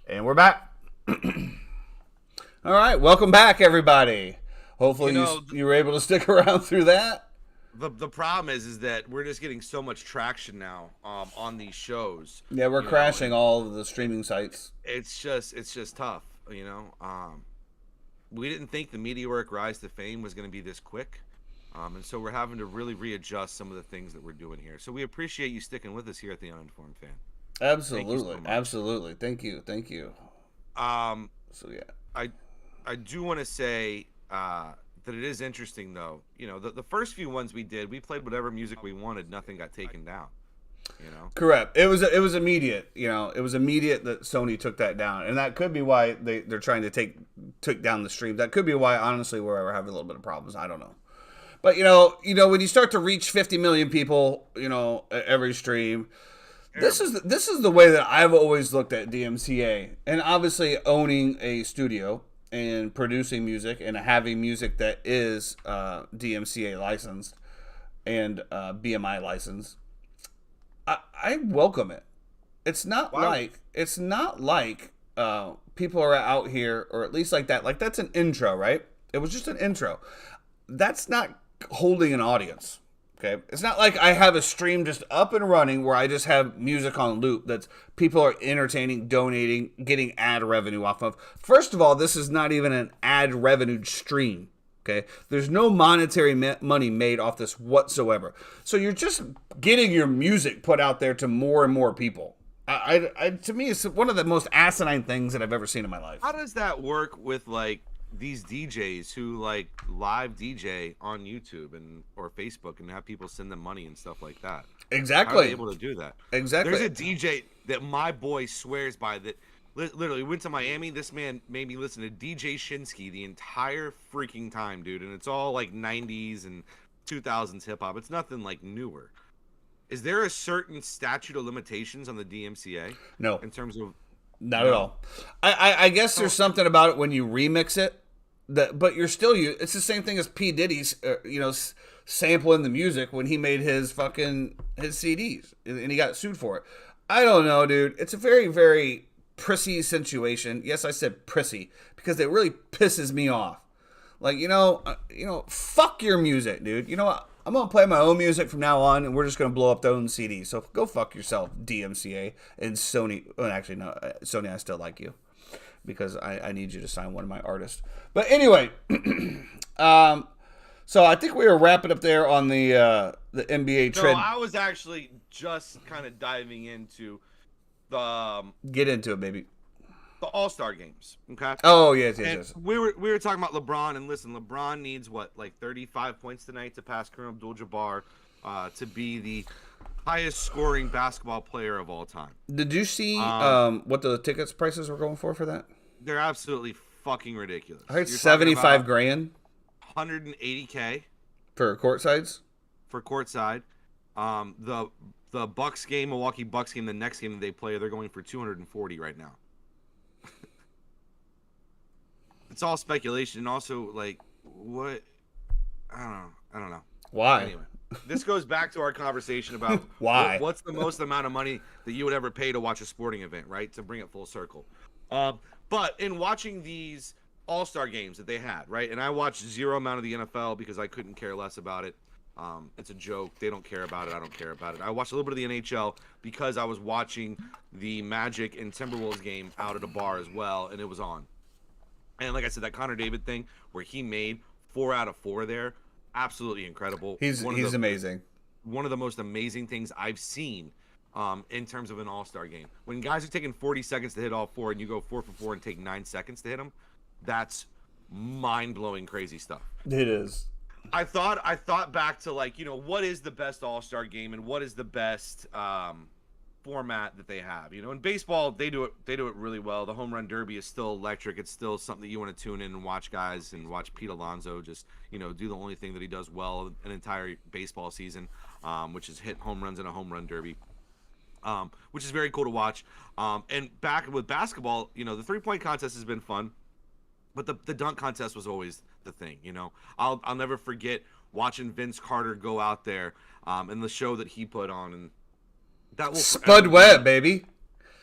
And we're back. All right, welcome back, everybody. Hopefully, You know, you were able to stick around through that. the problem is that we're just getting so much traction now on these shows. Yeah, we're crashing And all of the streaming sites. it's just tough. We didn't think the meteoric rise to fame was going to be this quick, and so we're having to really readjust some of the things that we're doing here. So we appreciate you sticking with us here at the Uninformed Fan. Thank you Absolutely, so much. absolutely. Thank you, thank you. Um, So yeah, I I do want to say that it is interesting though. The first few ones we did, we played whatever music we wanted. Nothing got taken down. You know. correct. It was immediate. It was immediate that Sony took that down, and that could be why they're trying to took down the streams. That could be why, honestly, we're having a little bit of problems. I don't know. But when you start to reach 50 million people, every stream, this is the way that I've always looked at DMCA, and obviously owning a studio and producing music and having music that is DMCA licensed and BMI licensed. I welcome it. Wow. It's not like people are out here, or at least like that. Like that's an intro, right? It was just an intro. That's not holding an audience. Okay, it's not like I have a stream just up and running where I just have music on loop that's people are entertaining, donating, getting ad revenue off of. First of all, this is not even an ad revenue stream. Okay, there's no monetary money made off this whatsoever. So you're just getting your music put out there to more and more people. To me, it's one of the most asinine things that I've ever seen in my life. How does that work with like these DJs who like live DJ on YouTube and or Facebook and have people send them money and stuff like that? How are they Exactly. able to do that? There's Exactly. a DJ that my boy swears by that literally went to Miami. This man made me listen to DJ Shinsky the entire freaking time, dude, and it's all like 90s and 2000s hip hop. It's nothing like newer. Is there a certain statute of limitations on the DMCA No, in terms of not at no? all. I guess there's So something about it when you remix it that, but you're still you. It's the same thing as P Diddy's, sampling the music when he made his CDs and he got sued for it. I don't know, dude. It's a very very prissy situation. Yes, I said prissy because it really pisses me off. Like fuck your music, dude. You know what? I'm gonna play my own music from now on, and we're just gonna blow up their own CDs. So go fuck yourself, DMCA and Sony. Well, actually, no, Sony. I still like you because I need you to sign one of my artists. But anyway, um, so I think we were wrapping up there on the NBA no, trend. I was actually just kind of diving into Get into it, baby. the All Star games. Okay, Oh yes, yes, and yes. we were talking about LeBron, and listen, LeBron needs what like 35 points tonight to pass Kareem Abdul-Jabbar to be the highest scoring basketball player of all time. Did you see Um, what the tickets prices were going for that? they're absolutely fucking ridiculous. I heard You're talking 75 about grand 180K for court sides. for courtside. The Bucks game, Milwaukee Bucks game, the next game that they play, they're going for 240 right now. It's all speculation, and also like what I don't know. Why? Anyway, this goes back to our conversation about Why? what's the most amount of money that you would ever pay to watch a sporting event, right? To bring it full circle. But in watching these All-Star games that they had, right? And I watched zero amount of the NFL because I couldn't care less about it. It's a joke. They don't care about it. I don't care about it. I watched a little bit of the NHL because I was watching the Magic and Timberwolves game out at a bar as well, and it was on. And like I said, that Connor David thing where he made 4 out of 4 there, absolutely incredible. He's amazing. One of the most amazing things I've seen in terms of an all-star game. When guys are taking 40 seconds to hit all four and you go 4 for 4 and take 9 seconds to hit them, that's mind-blowing crazy stuff. It is. I thought back to like, what is the best all-star game and what is the best format that they have. In baseball, they do it really well. The home run derby is still electric. It's still something that you want to tune in and watch guys and watch Pete Alonso just, do the only thing that he does well an entire baseball season, which is hit home runs in a home run derby. Which is very cool to watch. And back with basketball, the 3-point contest has been fun, but the dunk contest was always the thing. I'll never forget watching Vince Carter go out there and the show that he put on, and that will Spud forever Webb, be baby.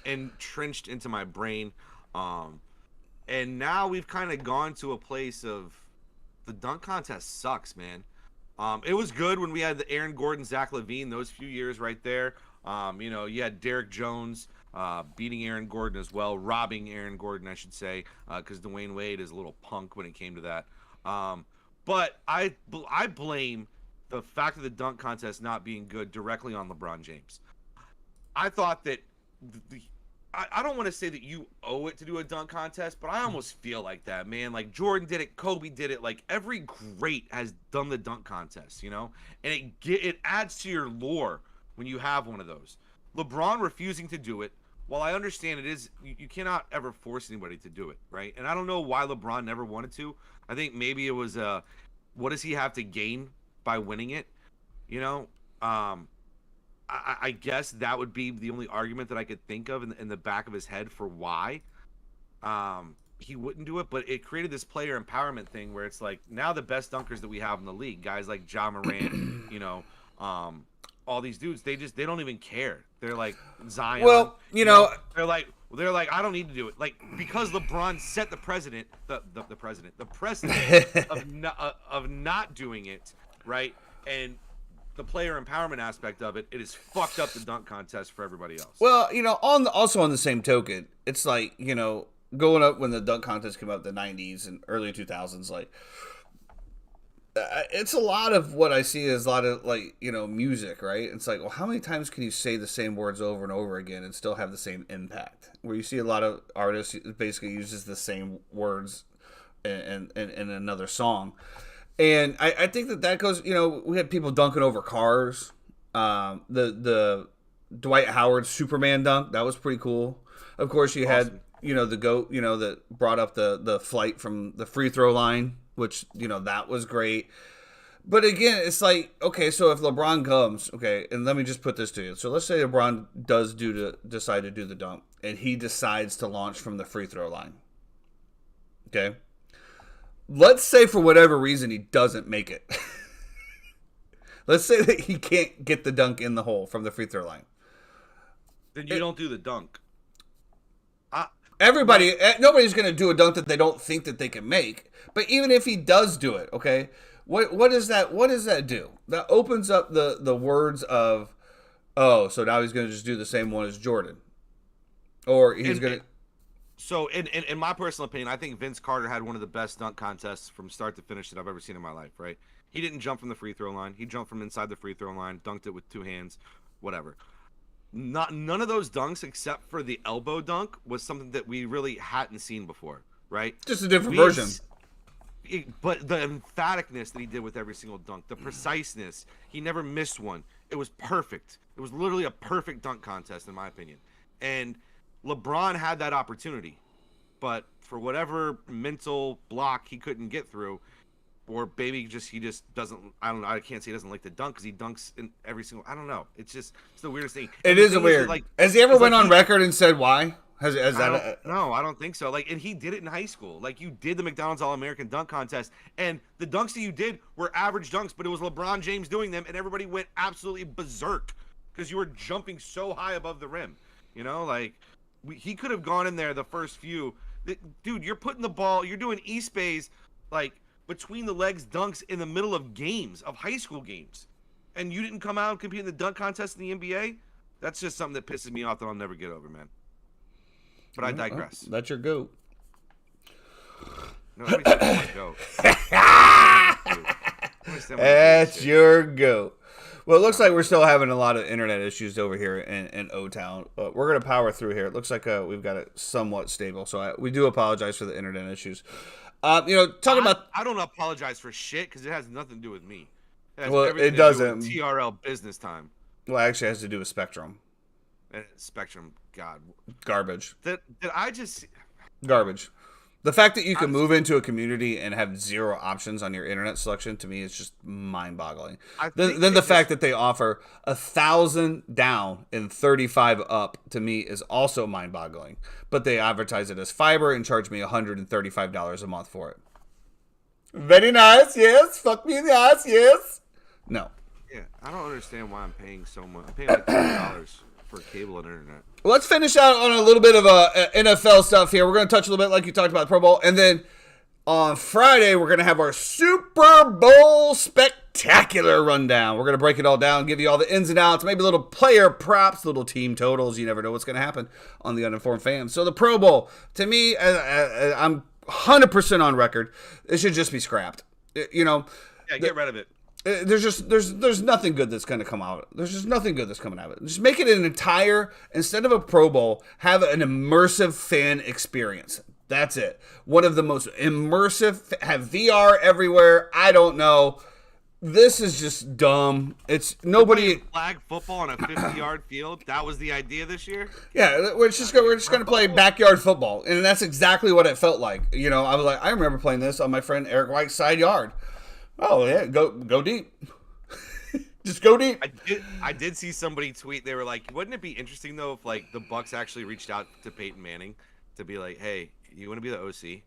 entrenched into my brain. And now we've kind of gone to a place of the dunk contest sucks, man. It was good when we had the Aaron Gordon, Zach LaVine, those few years right there. You had Derek Jones beating Aaron Gordon as well, robbing Aaron Gordon, I should say, because Dwayne Wade is a little punk when it came to that. But I blame the fact of the dunk contest not being good directly on LeBron James. I thought that I don't want to say that you owe it to do a dunk contest, but I almost feel like that, man. Like Jordan did it, Kobe did it. Like every great has done the dunk contest, and it adds to your lore when you have one of those. LeBron refusing to do it. While I understand it is, you cannot ever force anybody to do it, right? And I don't know why LeBron never wanted to. I think maybe it was what does he have to gain by winning it? I guess that would be the only argument that I could think of in the back of his head for why he wouldn't do it. But it created this player empowerment thing where it's like now the best dunkers that we have in the league, guys like Ja Morant, all these dudes, they don't even care. They're like Zion. Well, they're like I don't need to do it. Like because LeBron set the precedent of not doing it, right? And the player empowerment aspect of it has fucked up the dunk contest for everybody else. Well, also on the same token, it's like, going up when the dunk contest came out in the 90s and early 2000s, like, it's a lot of what I see is a lot of, like, music, right? It's like, well, how many times can you say the same words over and over again and still have the same impact? Where you see a lot of artists basically uses the same words in another song. And I think that goes, we had people dunking over cars. The Dwight Howard Superman dunk, that was pretty cool. Of course, you had, the GOAT, that brought up the flight from the free throw line, which, that was great. But again, it's like, okay, so if LeBron comes, okay, and let me just put this to you. So let's say LeBron does decide to do the dunk, and he decides to launch from the free throw line. Okay? Let's say for whatever reason he doesn't make it. Let's say that he can't get the dunk in the hole from the free throw line. Then you don't do the dunk. Nobody's going to do a dunk that they don't think that they can make. But even if he does do it, okay, what does that do? That opens up the words of, oh, so now he's going to just do the same one as Jordan, or he's going to. So, in my personal opinion, I think Vince Carter had one of the best dunk contests from start to finish that I've ever seen in my life, right? He didn't jump from the free throw line. He jumped from inside the free throw line, dunked it with two hands, whatever. None of those dunks, except for the elbow dunk, was something that we really hadn't seen before, right? Just a different version. But the emphaticness that he did with every single dunk, the preciseness, he never missed one. It was perfect. It was literally a perfect dunk contest, in my opinion. And LeBron had that opportunity, but for whatever mental block he couldn't get through, or maybe he just doesn't. I don't know. I can't say he doesn't like to dunk because he dunks in every single. I don't know. It's the weirdest thing. It is weird. Like, has he ever went on record and said why? Has that? No, I don't think so. Like, and he did it in high school. Like, you did the McDonald's All-American Dunk Contest, and the dunks that you did were average dunks, but it was LeBron James doing them, and everybody went absolutely berserk because you were jumping so high above the rim. He could have gone in there the first few. Dude, you're putting the ball, you're doing East Bay's, like, between the legs dunks in the middle of games, of high school games. And you didn't come out and compete in the dunk contest in the NBA? That's just something that pisses me off that I'll never get over, man. But I digress. That's your GOAT. No, my GOAT. That's your GOAT. Well, it looks like we're still having a lot of internet issues over here in O-Town. But we're going to power through here. It looks like we've got it somewhat stable. So we do apologize for the internet issues. I don't apologize for shit because it has nothing to do with me. It doesn't. TRL business time. Well, actually, it has to do with Spectrum. Spectrum, God. Garbage. Did I just... Garbage. The fact that you can move into a community and have zero options on your internet selection, to me, is just mind-boggling. Then the fact that they offer 1,000 down and 35 up, to me, is also mind-boggling. But they advertise it as fiber and charge me $135 a month for it. Very nice, yes. Fuck me in the ass, yes. No. Yeah, I don't understand why I'm paying so much. I'm paying like $20 for cable and internet. Let's finish out on a little bit of NFL stuff here. We're going to touch a little bit like you talked about the Pro Bowl. And then on Friday, we're going to have our Super Bowl spectacular rundown. We're going to break it all down, give you all the ins and outs, maybe little player props, little team totals. You never know what's going to happen on the Uninformed Fan. So the Pro Bowl, to me, I'm 100% on record. It should just be scrapped. Yeah, get rid of it. There's nothing good that's going to come out. There's just nothing good that's coming out of it. Just make it an entire, instead of a Pro Bowl, have an immersive fan experience. That's it. One of the most immersive, have VR everywhere. I don't know. This is just dumb. It's nobody. Flag football on a 50-yard field. That was the idea this year. Yeah, we're just going to play backyard football, and that's exactly what it felt like. You know, I was like, I remember playing this on my friend Eric White's side yard. Oh yeah, go deep. Just go deep. I did see somebody tweet. They were like, "Wouldn't it be interesting though if like the Bucks actually reached out to Peyton Manning to be like, hey, you want to be the OC?"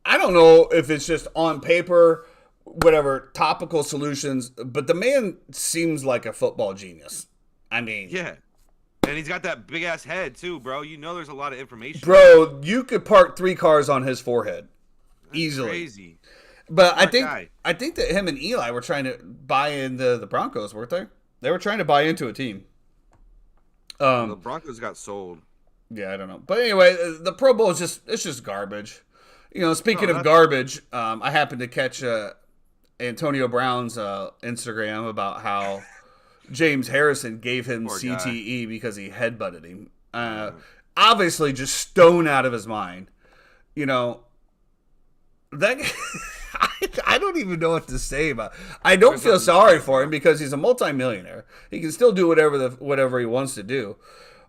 I don't know if it's just on paper, whatever topical solutions, but the man seems like a football genius. I mean, yeah. And he's got that big ass head too, bro. You know, there's a lot of information. Bro, you could park 3 cars on his forehead. Easily. Crazy. But I think that him and Eli were trying to buy into the Broncos, weren't they? They were trying to buy into a team. The Broncos got sold. Yeah, I don't know. But anyway, the Pro Bowl is just garbage. You know, speaking of garbage, I happened to catch Antonio Brown's Instagram about how James Harrison gave him CTE because he headbutted him. Obviously just stone out of his mind. You know, that I don't even know what to say about. I don't feel sorry for him because he's a multimillionaire. He can still do whatever he wants to do.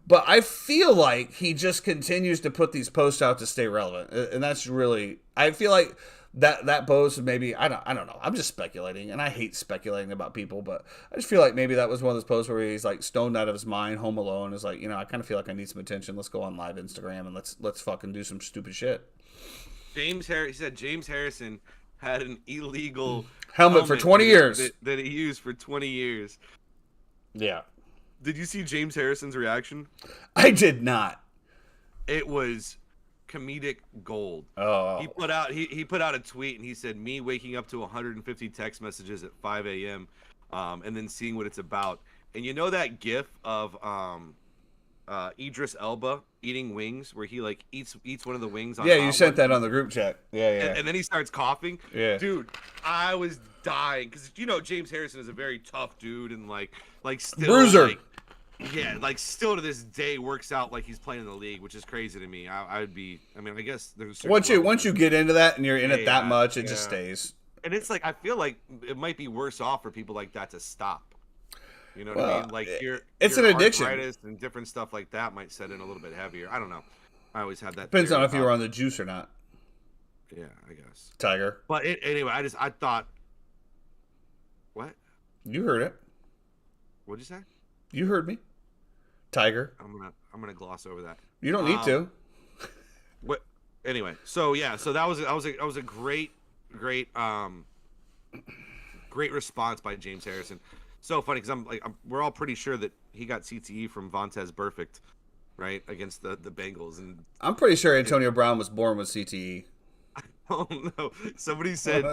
But I feel like he just continues to put these posts out to stay relevant, and that's really. I feel like that post maybe I don't know. I'm just speculating, and I hate speculating about people, but I just feel like maybe that was one of those posts where he's like stoned out of his mind, home alone. Is like, you know, I kind of feel like I need some attention. Let's go on live Instagram and let's fucking do some stupid shit. He said James Harrison had an illegal helmet for 20 years that he used for 20 years. Yeah. Did you see James Harrison's reaction? I did not. It was comedic gold. Oh. He put out a tweet and he said, "Me waking up to 150 text messages at 5 a.m. And then seeing what it's about." And you know that GIF of Idris Elba eating wings, where he like eats one of the wings on. Yeah, you sent that on the group chat. Yeah. And then he starts coughing. Yeah, dude, I was dying because you know James Harrison is a very tough dude and like still bruiser. Like still to this day works out like he's playing in the league, which is crazy to me. I mean, I guess there's once you get into that and you're in it that much, it just stays. And it's like I feel like it might be worse off for people like that to stop. You know what I mean? Like it's an addiction, and different stuff like that might set in a little bit heavier. I don't know. I always have that. Depends on if you were on the juice or not. Yeah, I guess. Tiger. But anyway, I thought. What? You heard it. What'd you say? You heard me. Tiger. I'm gonna gloss over that. You don't need to. What? Anyway, so that was a great response by James Harrison. So funny because we're all pretty sure that he got CTE from Vontaze Burfict, right, against the Bengals, and I'm pretty sure Antonio Brown was born with CTE. Oh no! Somebody said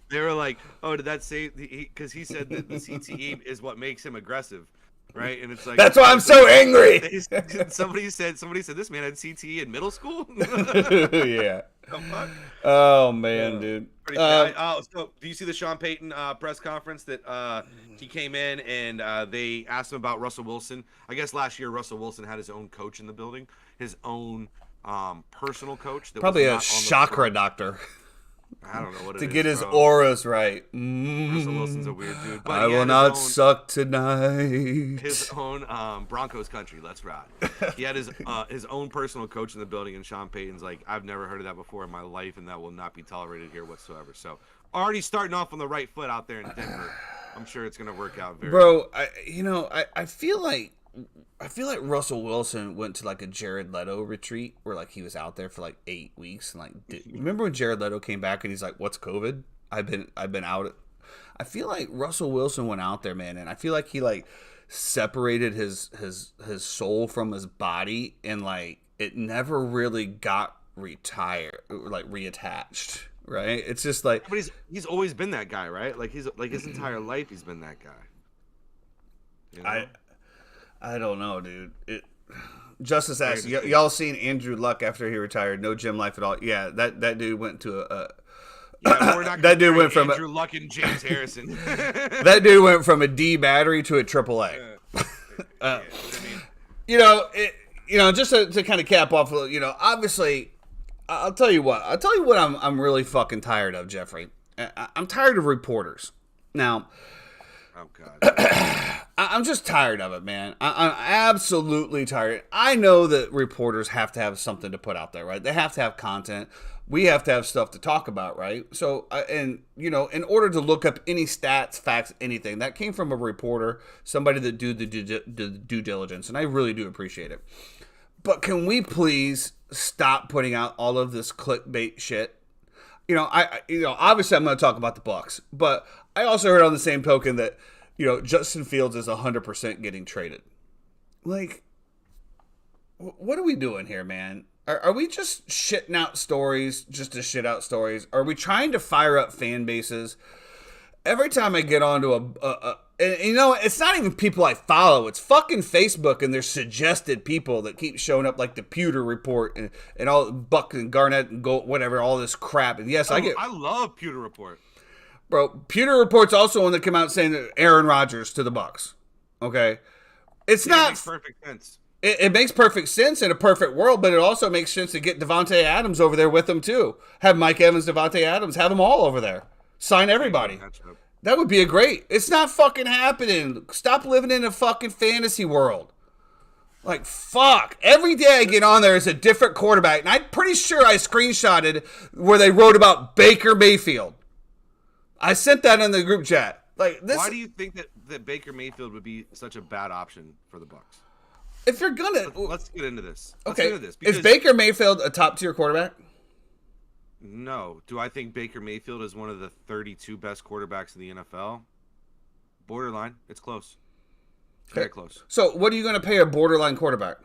they were like, "Oh, did that say?" Because he said that the CTE is what makes him aggressive, right? And it's like that's why I'm so angry. Somebody said this man had CTE in middle school. Yeah. Oh man, dude. So do you see the Sean Payton press conference that he came in and they asked him about Russell Wilson? I guess last year Russell Wilson had his own coach in the building, his own personal coach. That probably was a chakra doctor. I don't know what it to is, get his bro. auras right. Russell Wilson's a weird dude. But I will not suck tonight. His own Broncos country. Let's ride. He had his own personal coach in the building, and Sean Payton's like, I've never heard of that before in my life, and that will not be tolerated here whatsoever. So already starting off on the right foot out there in Denver. I'm sure it's going to work out very well. Bro, I feel like Russell Wilson went to like a Jared Leto retreat where like he was out there for like 8 weeks and like remember when Jared Leto came back and he's like, "What's COVID? I've been out." I feel like Russell Wilson went out there, man, and I feel like he like separated his soul from his body, and like it never really got reattached. Right? It's just like, but he's always been that guy, right? Like he's like his entire life he's been that guy. You know? I don't know, dude. Justice asks, y'all seen Andrew Luck after he retired? No gym life at all. Yeah, that dude went to a. We're not that dude went from Andrew Luck and James Harrison. That dude went from a D battery to a AAA. Just to kind of cap off, obviously, I'll tell you what I'm really fucking tired of, Jeffrey. I'm tired of reporters. Now, oh God. I'm just tired of it, man. I'm absolutely tired. I know that reporters have to have something to put out there, right? They have to have content. We have to have stuff to talk about, right? So, in order to look up any stats, facts, anything, that came from a reporter, somebody that do the due diligence, and I really do appreciate it. But can we please stop putting out all of this clickbait shit? Obviously I'm going to talk about the Bucks, but I also heard on the same token that, Justin Fields is 100% getting traded. Like, what are we doing here, man? Are we just shitting out stories just to shit out stories? Are we trying to fire up fan bases? Every time I get onto it's not even people I follow. It's fucking Facebook and their suggested people that keep showing up, like the Pewter Report and all Buck and Garnett and Gold, whatever, all this crap. And yes, I love Pewter Report. Bro, Pewter Report's also one that came out saying that Aaron Rodgers to the Bucks. Okay, it makes perfect sense. It makes perfect sense in a perfect world, but it also makes sense to get Devontae Adams over there with them too. Have Mike Evans, Devontae Adams, have them all over there. Sign everybody. That would be a great. It's not fucking happening. Stop living in a fucking fantasy world. Like, fuck. Every day I get on there is a different quarterback, and I'm pretty sure I screenshotted where they wrote about Baker Mayfield. I sent that in the group chat. Like this. Why do you think that Baker Mayfield would be such a bad option for the Bucks? If you're gonna, let's get into this. Is Baker Mayfield a top tier quarterback? No. Do I think Baker Mayfield is one of the 32 best quarterbacks in the NFL? Borderline. It's close. Very close. So what are you going to pay a borderline quarterback?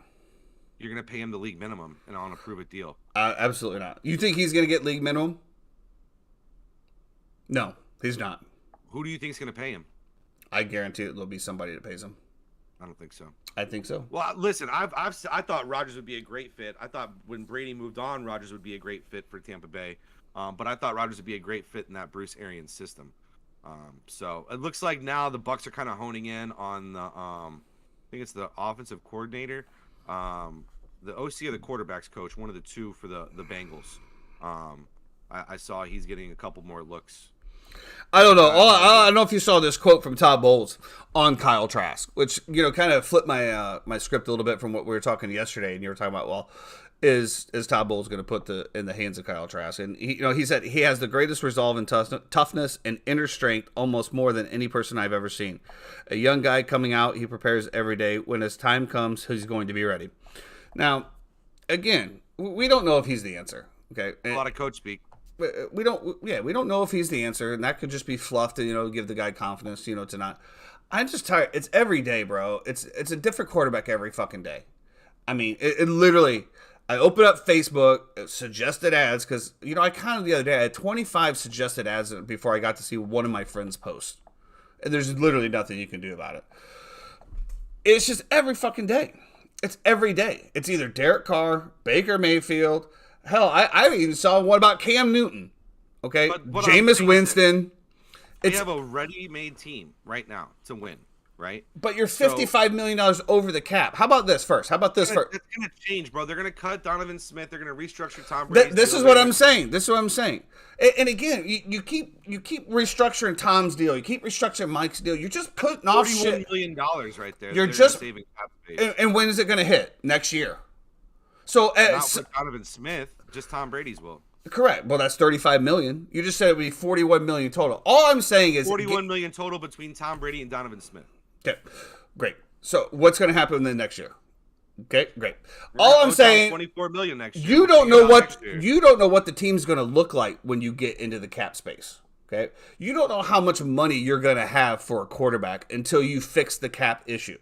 You're going to pay him the league minimum and on a prove-it deal. Absolutely not. You think he's going to get league minimum? No, he's not. Who do you think is going to pay him? I guarantee there'll be somebody that pays him. I don't think so. I think so. Well, listen, I thought Rodgers would be a great fit. I thought when Brady moved on, Rodgers would be a great fit for Tampa Bay. But I thought Rodgers would be a great fit in that Bruce Arians system. So it looks like now the Bucs are kind of honing in on the I think it's the offensive coordinator, the OC or the quarterbacks coach, one of the two for the Bengals. I saw he's getting a couple more looks. I don't know. I don't know if you saw this quote from Todd Bowles on Kyle Trask, which kind of flipped my my script a little bit from what we were talking yesterday, and you were talking about, well, is Todd Bowles going to put in the hands of Kyle Trask? And he said he has the greatest resolve and toughness and inner strength, almost more than any person I've ever seen. A young guy coming out, he prepares every day. When his time comes, he's going to be ready. Now, again, we don't know if he's the answer. Okay, a lot of coach speak. We don't know if he's the answer, and that could just be fluff to give the guy confidence, to not. I'm just tired. It's every day, bro. It's a different quarterback every fucking day. I mean, it literally. I open up Facebook, suggested ads, because I counted the other day. I had 25 suggested ads before I got to see one of my friends post, and there's literally nothing you can do about it. It's just every fucking day. It's every day. It's either Derek Carr, Baker Mayfield. Hell, I even saw one about Cam Newton. Okay, Jameis Winston. We have a ready-made team right now to win, right? But you're $55 million over the cap. How about this first? It's going to change, bro. They're going to cut Donovan Smith. They're going to restructure Tom Brady. This is what I'm saying. And again, you keep restructuring Tom's deal. You keep restructuring Mike's deal. You're just putting off shit. $41 million right there. You're just saving cap space. And when is it going to hit? Next year. So not for Donovan Smith, just Tom Brady's will. Correct. Well, that's $35 million. You just said it would be $41 million total. All I'm saying is $41 million total between Tom Brady and Donovan Smith. Okay, great. So what's going to happen then next year? Okay, great. All I'm saying, $24 million next year. You don't know what the team's going to look like when you get into the cap space. Okay, you don't know how much money you're going to have for a quarterback until you fix the cap issue.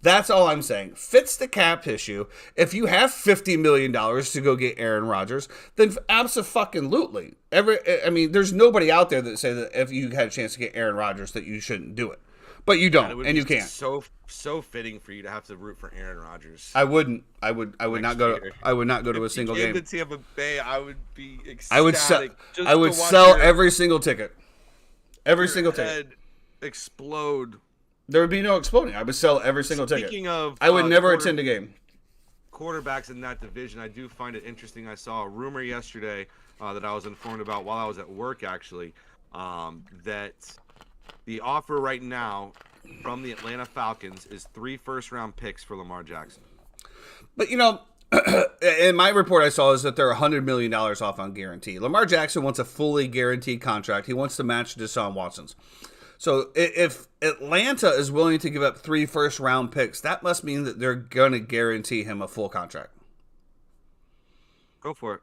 That's all I'm saying. Fix the cap issue. If you have $50 million to go get Aaron Rodgers, then abso-fucking-lutely. I mean, there's nobody out there that say that if you had a chance to get Aaron Rodgers that you shouldn't do it. But you don't, and you can't. So fitting for you to have to root for Aaron Rodgers. I wouldn't. I would not go. I would not go to a single game. If he came to Tampa Bay, I would be ecstatic. I would sell every single ticket. Every single ticket. Explode. There would be no exploding. I would sell every single ticket. Speaking of, I would never attend a game. Quarterbacks in that division, I do find it interesting. I saw a rumor yesterday that I was informed about while I was at work, actually, that the offer right now from the Atlanta Falcons is 3 first-round picks for Lamar Jackson. But, in my report I saw is that they're $100 million off on guarantee. Lamar Jackson wants a fully guaranteed contract. He wants to match Deshaun Watson's. So if Atlanta is willing to give up 3 first-round picks, that must mean that they're going to guarantee him a full contract. Go for it.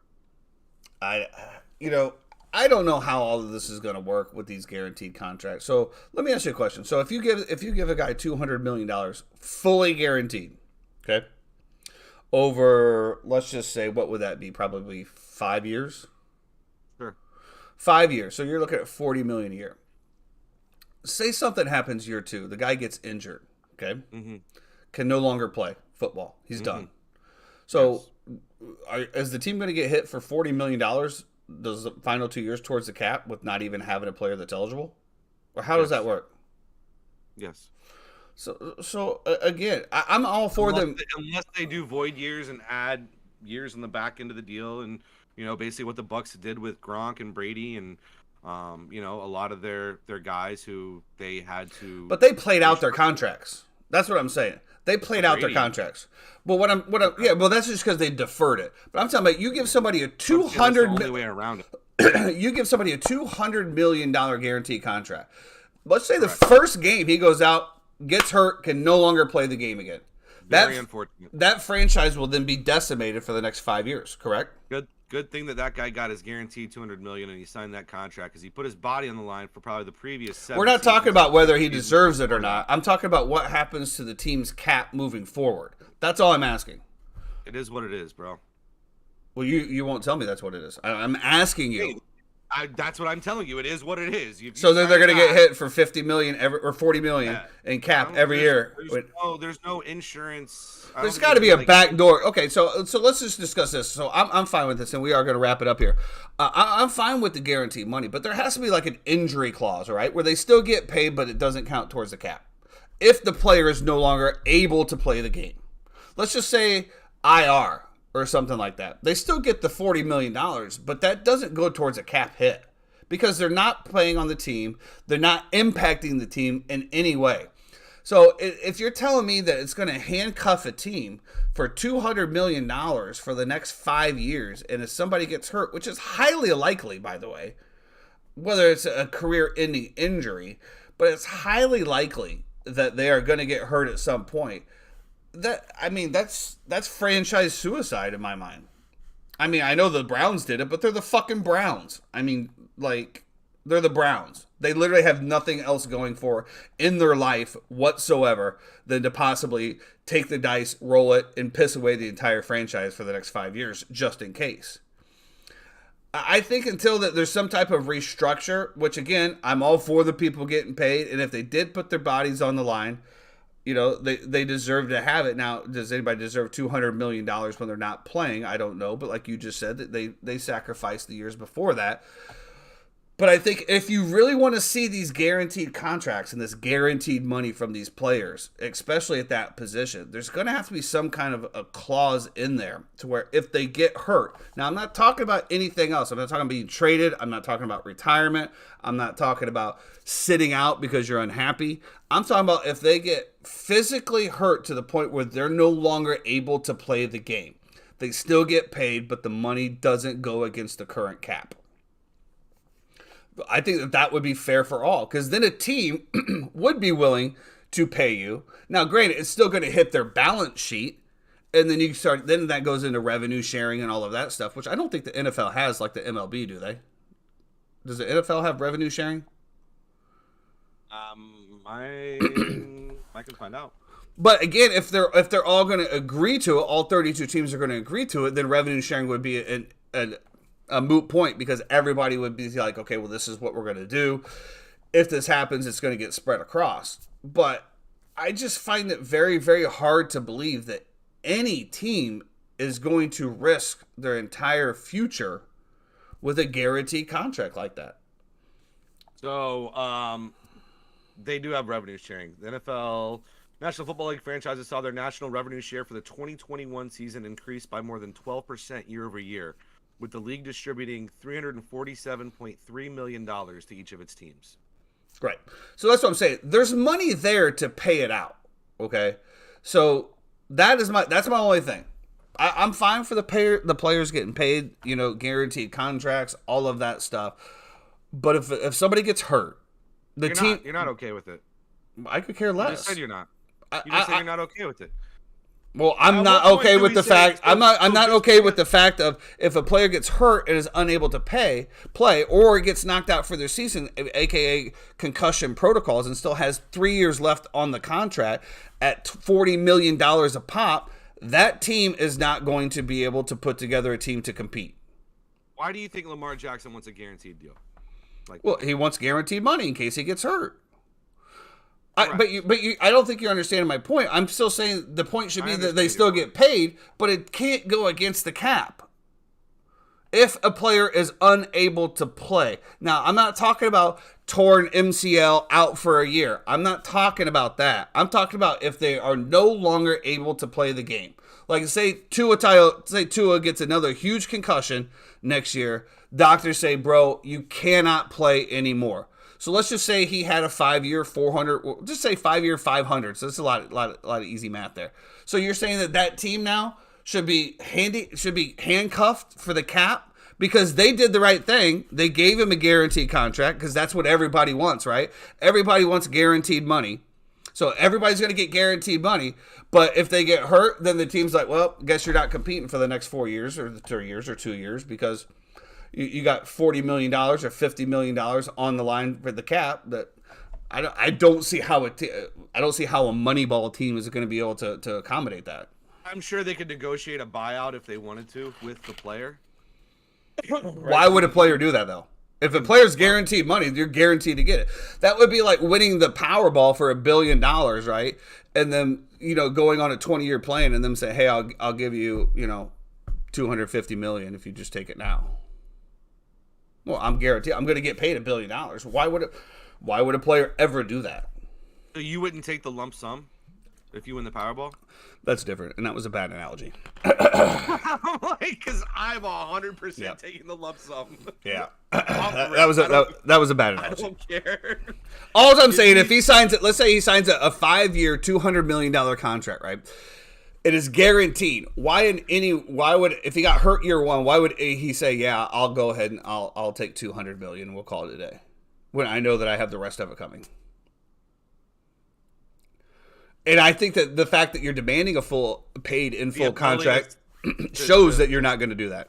I don't know how all of this is going to work with these guaranteed contracts. So let me ask you a question. So if you give a guy $200 million fully guaranteed, okay, over, let's just say, what would that be? Probably 5 years? Sure. 5 years. So you're looking at $40 million a year. Say something happens year 2. The guy gets injured, okay? Mm-hmm. Can no longer play football. He's done. So is the team going to get hit for $40 million those final 2 years towards the cap with not even having a player that's eligible? Or how does that work? Yes. So again, I'm all for them. Unless they do void years and add years in the back end of the deal, and basically what the Bucs did with Gronk and Brady and a lot of their guys who they had to. But they played out their contracts. That's what I'm saying. They played out their contracts. But well, that's just because they deferred it. But I'm talking about you give somebody a way around it. You give somebody a $200 million guaranteed contract. Let's say the first game he goes out, gets hurt, can no longer play the game again. Very unfortunate. That franchise will then be decimated for the next 5 years. Correct? Good thing that guy got his guaranteed $200 million and he signed that contract because he put his body on the line for probably the previous 7 We're not talking about whether he deserves it or not. I'm talking about what happens to the team's cap moving forward. That's all I'm asking. It is what it is, bro. Well, you won't tell me that's what it is. I'm asking you. That's what I'm telling you. It is what it is. So then they're going to get hit for $50 million or $40 million in cap every year. There's no insurance. There's got to be a back door. Okay, so let's just discuss this. So I'm fine with this, and we are going to wrap it up here. I'm fine with the guaranteed money, but there has to be like an injury clause, all right, where they still get paid, but it doesn't count towards the cap. If the player is no longer able to play the game, let's just say IR or something like that. They still get the $40 million, but that doesn't go towards a cap hit because they're not playing on the team. They're not impacting the team in any way. So if you're telling me that it's going to handcuff a team for $200 million for the next 5 years, and if somebody gets hurt, which is highly likely, by the way, whether it's a career-ending injury, but it's highly likely that they are going to get hurt at some point, that's franchise suicide in my mind. I mean, I know the Browns did it, but they're the fucking Browns. I mean, they're the Browns. They literally have nothing else going for in their life whatsoever than to possibly take the dice, roll it, and piss away the entire franchise for the next 5 years, just in case. I think until that there's some type of restructure, which again, I'm all for the people getting paid, and if they did put their bodies on the line, they deserve to have it. Now, does anybody deserve $200 million when they're not playing? I don't know. But like you just said, that they sacrificed the years before that. But I think if you really want to see these guaranteed contracts and this guaranteed money from these players, especially at that position, there's going to have to be some kind of a clause in there to where if they get hurt. Now, I'm not talking about anything else. I'm not talking about being traded. I'm not talking about retirement. I'm not talking about sitting out because you're unhappy. I'm talking about if they get physically hurt to the point where they're no longer able to play the game. They still get paid, but the money doesn't go against the current cap. I think that would be fair for all, because then a team would be willing to pay you. Now, granted, it's still going to hit their balance sheet, and then that goes into revenue sharing and all of that stuff, which I don't think the NFL has like the MLB, do they? Does the NFL have revenue sharing? I can find out. But again, if they're all going to agree to it, all 32 teams are going to agree to it, then revenue sharing would be a moot point because everybody would be like, okay, well, this is what we're going to do. If this happens, it's going to get spread across. But I just find it very, very hard to believe that any team is going to risk their entire future with a guaranteed contract like that. So, they do have revenue sharing. The NFL, National Football League franchises saw their national revenue share for the 2021 season increase by more than 12% year over year, with the league distributing $347.3 million to each of its teams. Right. So that's what I'm saying. There's money there to pay it out. Okay. So that's my only thing. I'm fine for the players getting paid, guaranteed contracts, all of that stuff. But if somebody gets hurt, you're not okay with it. I could care less. You just said you're not. You just said you're not okay with it. Well, I'm not okay with the fact. I'm not okay with the fact of if a player gets hurt and is unable to play, or gets knocked out for their season, aka concussion protocols, and still has 3 years left on the contract at $40 million a pop. That team is not going to be able to put together a team to compete. Why do you think Lamar Jackson wants a guaranteed deal? Well, he wants guaranteed money in case he gets hurt. I don't think you're understanding my point. I'm still saying the point should be that they still get paid, but it can't go against the cap if a player is unable to play. Now, I'm not talking about torn MCL out for a year. I'm not talking about that. I'm talking about if they are no longer able to play the game. Like, say Tua gets another huge concussion next year. Doctors say, bro, you cannot play anymore. So let's just say he had a 5-year 400. Just say 5-year 500. So that's a lot of easy math there. So you're saying that team now should be handcuffed for the cap because they did the right thing. They gave him a guaranteed contract because that's what everybody wants, right? Everybody wants guaranteed money. So everybody's going to get guaranteed money. But if they get hurt, then the team's like, well, guess you're not competing for the next 4 years or 3 years or 2 years because you got $40 million or $50 million on the line for the cap. That I don't see how a Moneyball team is going to be able to accommodate that. I'm sure they could negotiate a buyout if they wanted to with the player. Why would a player do that though? If a player's guaranteed money, you're guaranteed to get it. That would be like winning the Powerball for $1 billion, right? And then going on a 20-year plan and them say, hey, I'll give you $250 million if you just take it now. Well, I'm guaranteed I'm going to get paid $1 billion. Why would a player ever do that? So you wouldn't take the lump sum if you win the Powerball? That's different, and that was a bad analogy. Because I'm 100% taking the lump sum. Yeah, that was a bad analogy. I don't care. All I'm saying, if he signs it, let's say he signs a 5-year, $200 million contract, right? It is guaranteed. Why would if he got hurt year one? Why would he say, "Yeah, I'll go ahead and I'll take $200 million and we'll call it a day," when I know that I have the rest of it coming? And I think that the fact that you're demanding a full contract shows that you're not going to do that.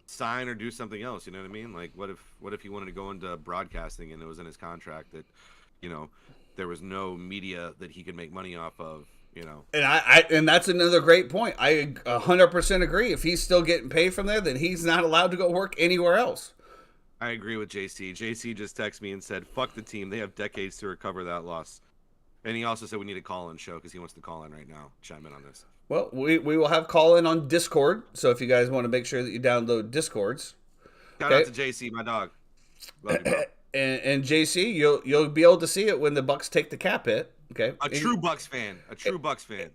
Sign or do something else. You know what I mean? Like, what if he wanted to go into broadcasting and it was in his contract that, there was no media that he could make money off of. And that's another great point. I 100% agree. If he's still getting paid from there, then he's not allowed to go work anywhere else. I agree with JC. JC just texted me and said, "Fuck the team. They have decades to recover that loss." And he also said we need a call-in show because he wants to call in right now. Chime in on this. Well, we will have call-in on Discord. So if you guys want to make sure that you download Discords. Shout out to JC, my dog. Love you, bro. And JC, you'll be able to see it when the Bucks take the cap hit. Okay. A true Bucks fan.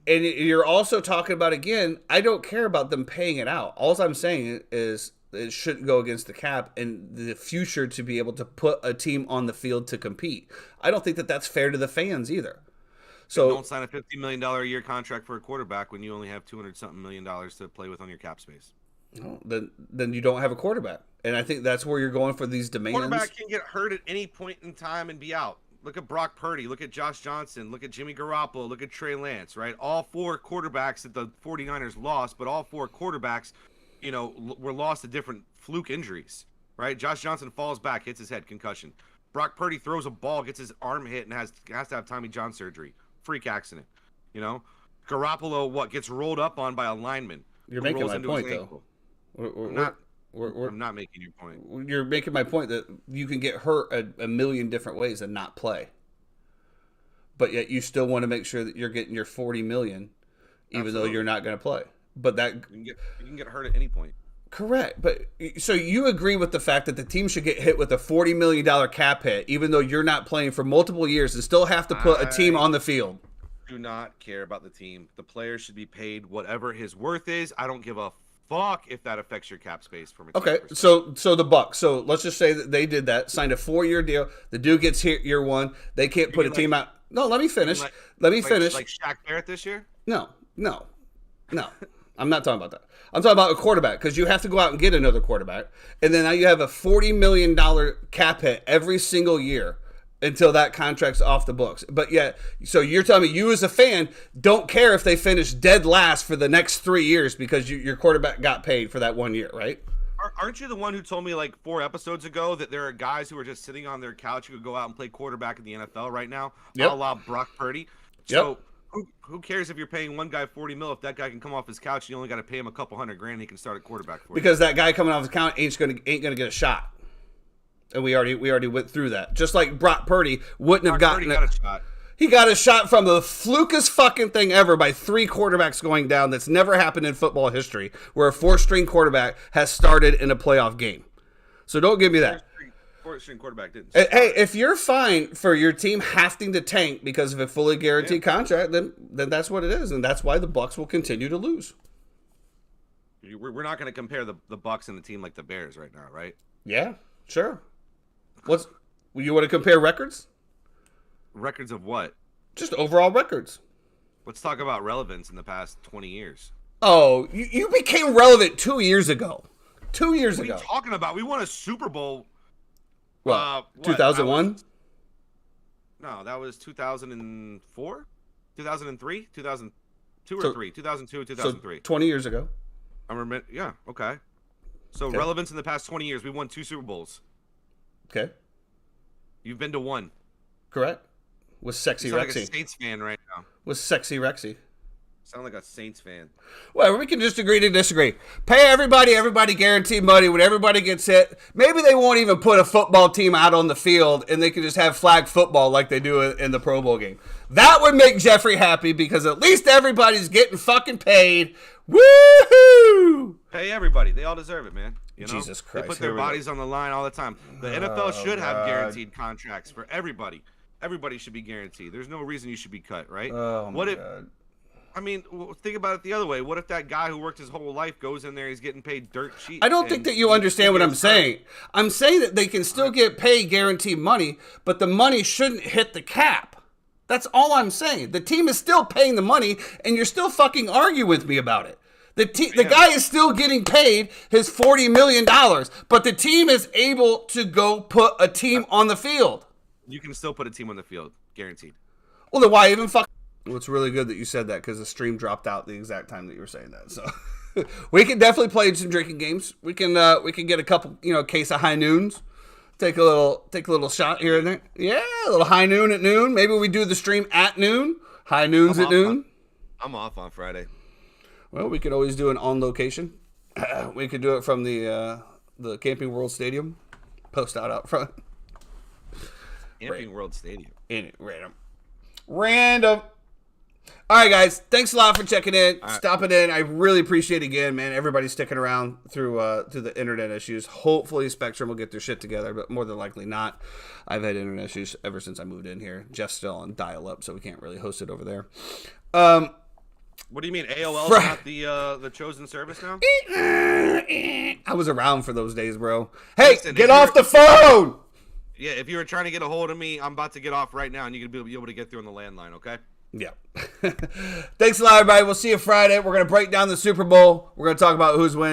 And you're also talking about, again, I don't care about them paying it out. All I'm saying is it shouldn't go against the cap and the future to be able to put a team on the field to compete. I don't think that that's fair to the fans either. So don't sign a $50 million a year contract for a quarterback when you only have $200-something million to play with on your cap space. No, then you don't have a quarterback. And I think that's where you're going for these demands. Quarterback can get hurt at any point in time and be out. Look at Brock Purdy. Look at Josh Johnson. Look at Jimmy Garoppolo. Look at Trey Lance, right? All 4 quarterbacks that the 49ers lost, but all 4 quarterbacks, were lost to different fluke injuries. right? Josh Johnson falls back, hits his head, concussion. Brock Purdy throws a ball, gets his arm hit, and has to have Tommy John surgery. Freak accident, you know. Garoppolo gets rolled up on by a lineman. You're making my point, though. I'm not making your point. You're making my point that you can get hurt a million different ways and not play, but yet you still want to make sure that you're getting your $40 million, even though you're not going to play. But that you can get hurt at any point. Correct. But so you agree with the fact that the team should get hit with a $40 million cap hit, even though you're not playing for multiple years, and still have to put a team on the field? Do not care about the team. The player should be paid whatever his worth is. I don't give a fuck if that affects your cap space from a team Okay, perspective. so the Bucks. So let's just say that they did that, signed a 4-year deal. The dude gets here year one. They can't put a team out. No, let me finish. Let me finish. Like Shaq Barrett this year? No. I'm not talking about that. I'm talking about a quarterback, because you have to go out and get another quarterback, and then now you have a $40 million cap hit every single year until that contract's off the books. But yet, so you're telling me you as a fan don't care if they finish dead last for the next 3 years because your quarterback got paid for that 1 year, right? Aren't you the one who told me like 4 episodes ago that there are guys who are just sitting on their couch who could go out and play quarterback in the NFL right now? Yep. A la Brock Purdy. Yep. So who cares if you're paying one guy $40 million if that guy can come off his couch and you only got to pay him a couple $100,000, he can start at quarterback for you. Because that guy coming off his count ain't gonna get a shot. And we already went through that. Just like Brock Purdy wouldn't have gotten got a shot. He got a shot from the flukest fucking thing ever by 3 quarterbacks going down. That's never happened in football history, where a 4-string quarterback has started in a playoff game. So don't give me that. 4-string quarterback didn't. Hey, if you're fine for your team having to tank because of a fully guaranteed contract, then that's what it is, and that's why the Bucks will continue to lose. We're not going to compare the Bucks and the team like the Bears right now, right? Yeah, sure. You want to compare records? Records of what? Just overall records. Let's talk about relevance in the past 20 years. Oh, you became relevant 2 years ago. 2 years ago. What are you talking about? We won a Super Bowl. What? 2001? No, that was 2004, 2003, 2002 So- or 3, 2002, 2003. So 20 years ago. I remember. Yeah. Okay. So relevance in the past 20 years, we won 2 Super Bowls. Okay. You've been to 1. Correct. Was Sexy You sound like a Rexy. Saints fan right now. Was Sexy Rexy. Sound like a Saints fan. Well, we can just agree to disagree. Pay everybody guaranteed money when everybody gets hit. Maybe they won't even put a football team out on the field, and they can just have flag football like they do in the Pro Bowl game. That would make Jeffrey happy, because at least everybody's getting fucking paid. Woohoo! Pay everybody. They all deserve it, man. You know? Jesus Christ. They put their bodies on the line all the time. The NFL should have guaranteed contracts for everybody. Everybody should be guaranteed. There's no reason you should be cut, right? Oh, my God. I mean, think about it the other way. What if that guy who worked his whole life goes in there, he's getting paid dirt cheap? I don't think that you understand what I'm saying. I'm saying that they can still get paid guaranteed money, but the money shouldn't hit the cap. That's all I'm saying. The team is still paying the money, and you're still fucking arguing with me about it. The guy is still getting paid his $40 million, but the team is able to go put a team on the field. You can still put a team on the field, guaranteed. Well, then why even fuck? Well, it's really good that you said that, because the stream dropped out the exact time that you were saying that. So we can definitely play some drinking games. We can get a couple, case of high noons. Take a little shot here and there. Yeah, a little high noon at noon. Maybe we do the stream at noon. High noons at noon. I'm off on Friday. Well, we could always do an on location. We could do it from the Camping World Stadium. Post out front. Camping World Stadium. Random. All right, guys. Thanks a lot for checking in, stopping in. I really appreciate it again, man. Everybody sticking around through the internet issues. Hopefully, Spectrum will get their shit together, but more than likely not. I've had internet issues ever since I moved in here. Jeff's still on dial-up, so we can't really host it over there. What do you mean? AOL's not the chosen service now? I was around for those days, bro. Hey, Listen, get off the phone! Yeah, if you were trying to get a hold of me, I'm about to get off right now, and you're going to be able to get through on the landline, okay? Yeah. Thanks a lot, everybody. We'll see you Friday. We're going to break down the Super Bowl. We're going to talk about who's winning.